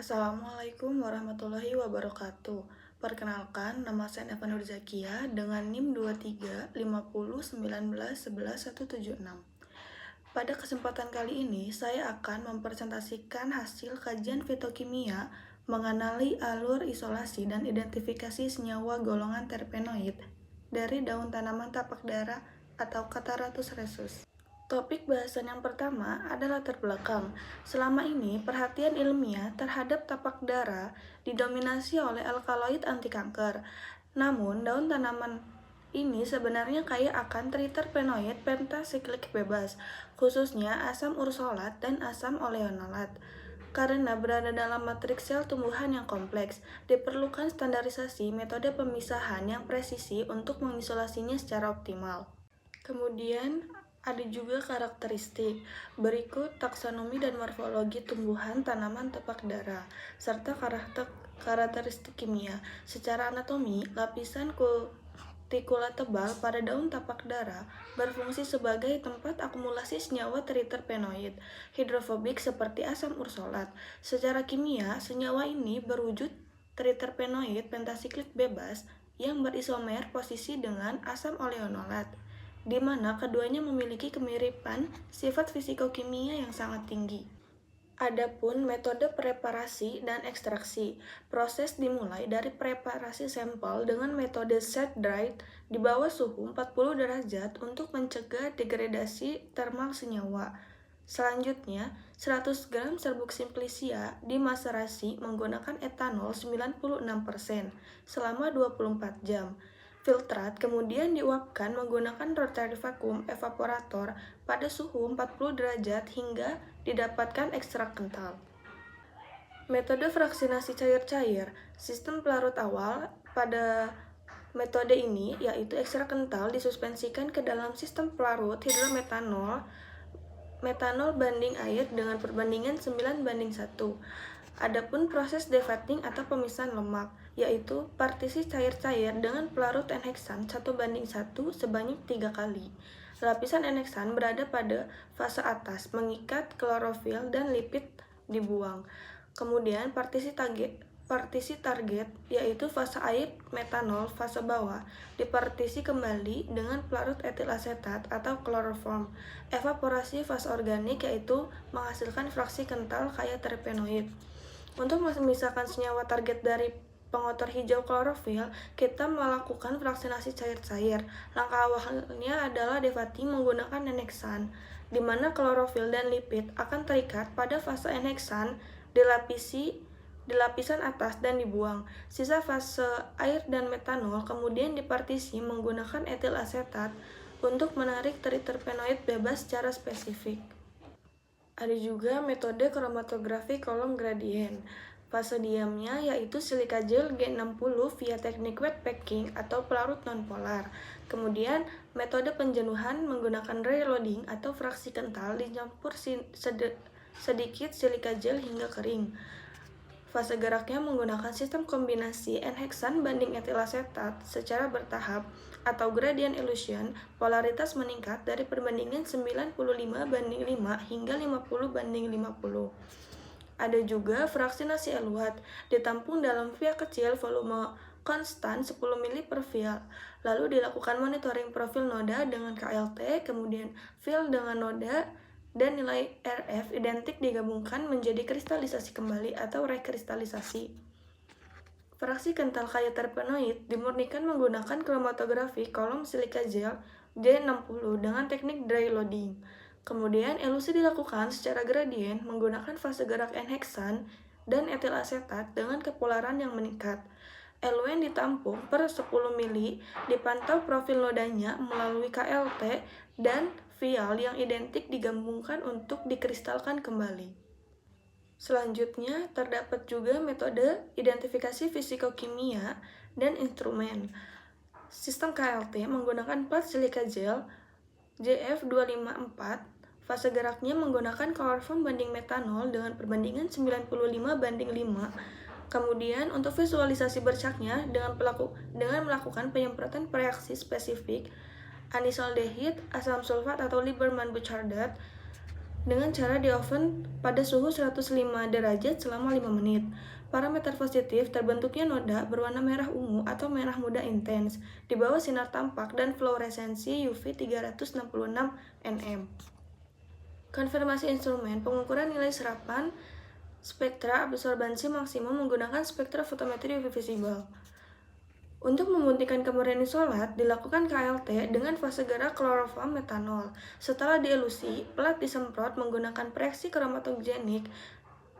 Assalamualaikum warahmatullahi wabarakatuh. Perkenalkan, nama saya Eva Nur Zakia dengan NIM 235019111176. Pada kesempatan kali ini, saya akan mempresentasikan hasil kajian fitokimia mengenali alur isolasi dan identifikasi senyawa golongan terpenoid dari daun tanaman tapak dara atau Cataratus rhesus. Topik bahasan yang pertama adalah latar belakang. Selama ini, perhatian ilmiah terhadap tapak dara didominasi oleh alkaloid anti kanker. Namun, daun tanaman ini sebenarnya kaya akan triterpenoid pentasiklik bebas, khususnya asam ursolat dan asam oleonolat. Karena berada dalam matriks sel tumbuhan yang kompleks, diperlukan standarisasi metode pemisahan yang presisi untuk mengisolasinya secara optimal. Kemudian, ada juga karakteristik. Berikut taksonomi dan morfologi tumbuhan tanaman tapak dara, serta karakteristik kimia. Secara anatomi, lapisan kutikula tebal pada daun tapak dara berfungsi sebagai tempat akumulasi senyawa triterpenoid hidrofobik seperti asam ursolat. Secara kimia, senyawa ini berwujud triterpenoid pentasiklik bebas yang berisomer posisi dengan asam oleonolat, di mana keduanya memiliki kemiripan sifat fisikokimia yang sangat tinggi. Adapun metode preparasi dan ekstraksi, proses dimulai dari preparasi sampel dengan metode set-dried di bawah suhu 40 derajat untuk mencegah degradasi termal senyawa. Selanjutnya, 100 gram serbuk simplicia dimaserasi menggunakan etanol 96% selama 24 jam. Filtrat kemudian diuapkan menggunakan rotary vacuum evaporator pada suhu 40 derajat hingga didapatkan ekstrak kental. Metode fraksinasi cair-cair, sistem pelarut awal pada metode ini yaitu ekstrak kental disuspensikan ke dalam sistem pelarut hidrometanol metanol banding air dengan perbandingan 9:1. Adapun proses defatting atau pemisahan lemak, yaitu partisi cair-cair dengan pelarut enheksan 1:1 sebanyak 3 kali. Lapisan enheksan berada pada fase atas, mengikat klorofil dan lipid dibuang. Kemudian partisi target, yaitu fase air metanol fase bawah, dipartisi kembali dengan pelarut etil asetat atau kloroform. Evaporasi fase organik, yaitu menghasilkan fraksi kental kaya terpenoid. Untuk memisahkan senyawa target dari pengotor hijau klorofil, kita melakukan fraksinasi cair-cair. Langkah awalnya adalah defatting menggunakan enheksan, di mana klorofil dan lipid akan terikat pada fase enheksan di lapisan atas dan dibuang. Sisa fase air dan metanol kemudian dipartisi menggunakan etil asetat untuk menarik triterpenoid bebas secara spesifik. Ada juga metode kromatografi kolom gradien. Fase diamnya yaitu silika gel G60 via teknik wet packing atau pelarut nonpolar. Kemudian metode penjenuhan menggunakan dry loading atau fraksi kental dicampur sedikit silika gel hingga kering. Fase geraknya menggunakan sistem kombinasi enheksan banding etil asetat secara bertahap atau gradient elution. Polaritas meningkat dari perbandingan 95:5 hingga 50:50. Ada juga fraksinasi eluat, ditampung dalam vial kecil volume konstan 10 ml per vial. Lalu dilakukan monitoring profil noda dengan KLT, kemudian vial dengan noda dan nilai RF identik digabungkan menjadi kristalisasi kembali atau rekristalisasi. Fraksi kental kaya terpenoid dimurnikan menggunakan kromatografi kolom silika gel G60 dengan teknik dry loading. Kemudian elusi dilakukan secara gradien menggunakan fase gerak enheksan dan etil asetat dengan kepolaran yang meningkat. Eluen ditampung per 10 mili, dipantau profil nodanya melalui KLT dan vial yang identik digabungkan untuk dikristalkan kembali. Selanjutnya, terdapat juga metode identifikasi fisikokimia dan instrumen. Sistem KLT menggunakan plat silika gel JF254. Fase geraknya menggunakan kloroform banding metanol dengan perbandingan 95:5. Kemudian untuk visualisasi bercaknya dengan melakukan penyemprotan preaksi spesifik anisaldehid, asam sulfat atau Lieberman-Bouchardat dengan cara di oven pada suhu 105 derajat selama 5 menit. Parameter positif terbentuknya noda berwarna merah ungu atau merah muda intens di bawah sinar tampak dan fluoresensi UV 366 nm. Konfirmasi instrumen pengukuran nilai serapan spektra absorbansi maksimum menggunakan spektrofotometri UV visible. Untuk membuktikan kemurnian isolat, dilakukan KLT dengan fase gerak kloroform metanol. Setelah dielusi, pelat disemprot menggunakan preksi kromatogenik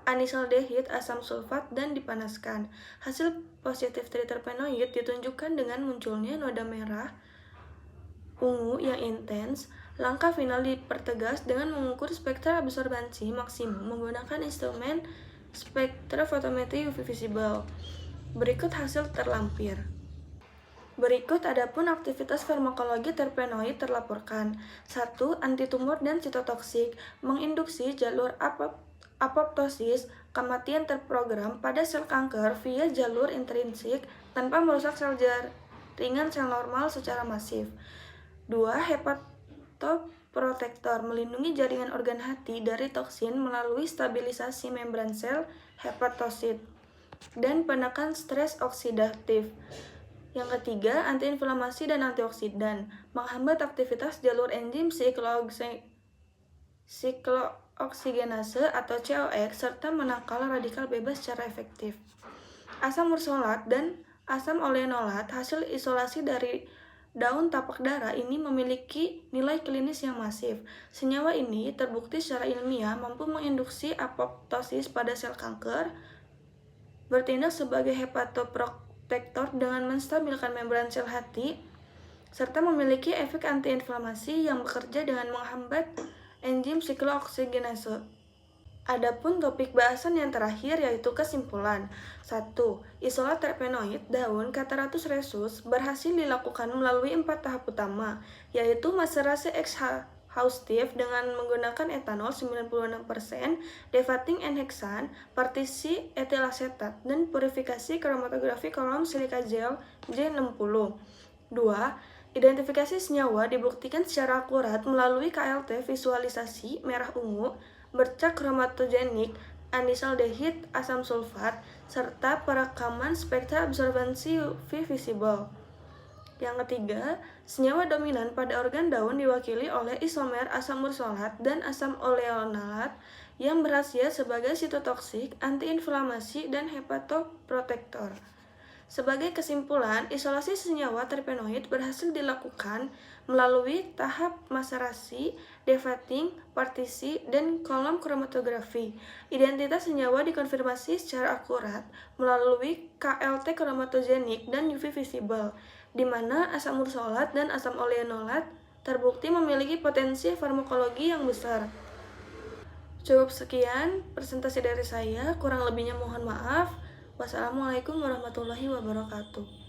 anisaldehid asam sulfat dan dipanaskan. Hasil positif triterpenoid ditunjukkan dengan munculnya noda merah ungu yang intens. Langkah final dipertegas dengan mengukur spektra absorbansi maksimum menggunakan instrumen spektrofotometri UV visible. Berikut hasil terlampir. Berikut adapun aktivitas farmakologi terpenoid terlaporkan. 1. Antitumor dan sitotoksik menginduksi jalur apoptosis, kematian terprogram pada sel kanker via jalur intrinsik tanpa merusak sel jaringan sel normal secara masif. 2. Hepatoprotektor melindungi jaringan organ hati dari toksin melalui stabilisasi membran sel hepatosit dan penekan stres oksidatif. Yang ketiga, antiinflamasi dan antioksidan menghambat aktivitas jalur enzim siklooksigenase atau COX serta menangkal radikal bebas secara efektif. Asam ursolat dan asam oleanolat hasil isolasi dari daun tapak dara ini memiliki nilai klinis yang masif. Senyawa ini terbukti secara ilmiah mampu menginduksi apoptosis pada sel kanker, bertindak sebagai hepatoprotektor dengan menstabilkan membran sel hati, serta memiliki efek antiinflamasi yang bekerja dengan menghambat enzim siklooksigenase. Adapun topik bahasan yang terakhir yaitu kesimpulan. 1. Isolat terpenoid daun Cataratus rhesus berhasil dilakukan melalui 4 tahap utama, yaitu maserasi exhaustif dengan menggunakan etanol 96%, defatting enhexan, partisi etilasetat, dan purifikasi kromatografi kolom silika gel J60. 2. Identifikasi senyawa dibuktikan secara akurat melalui KLT visualisasi merah ungu, bercak kromatogenik anisaldehid asam sulfat, serta perekaman spektra absorbansi UV visible. Yang ketiga, senyawa dominan pada organ daun diwakili oleh isomer asam ursolat dan asam oleanolat yang berkhasiat sebagai sitotoksik, antiinflamasi, dan hepatoprotektor. Sebagai kesimpulan, isolasi senyawa terpenoid berhasil dilakukan melalui tahap maserasi, defatting, partisi, dan kolom kromatografi. Identitas senyawa dikonfirmasi secara akurat melalui KLT kromatogenik dan UV visible, di mana asam ursolat dan asam oleanolat terbukti memiliki potensi farmakologi yang besar. Cukup sekian presentasi dari saya, kurang lebihnya mohon maaf. Wassalamualaikum warahmatullahi wabarakatuh.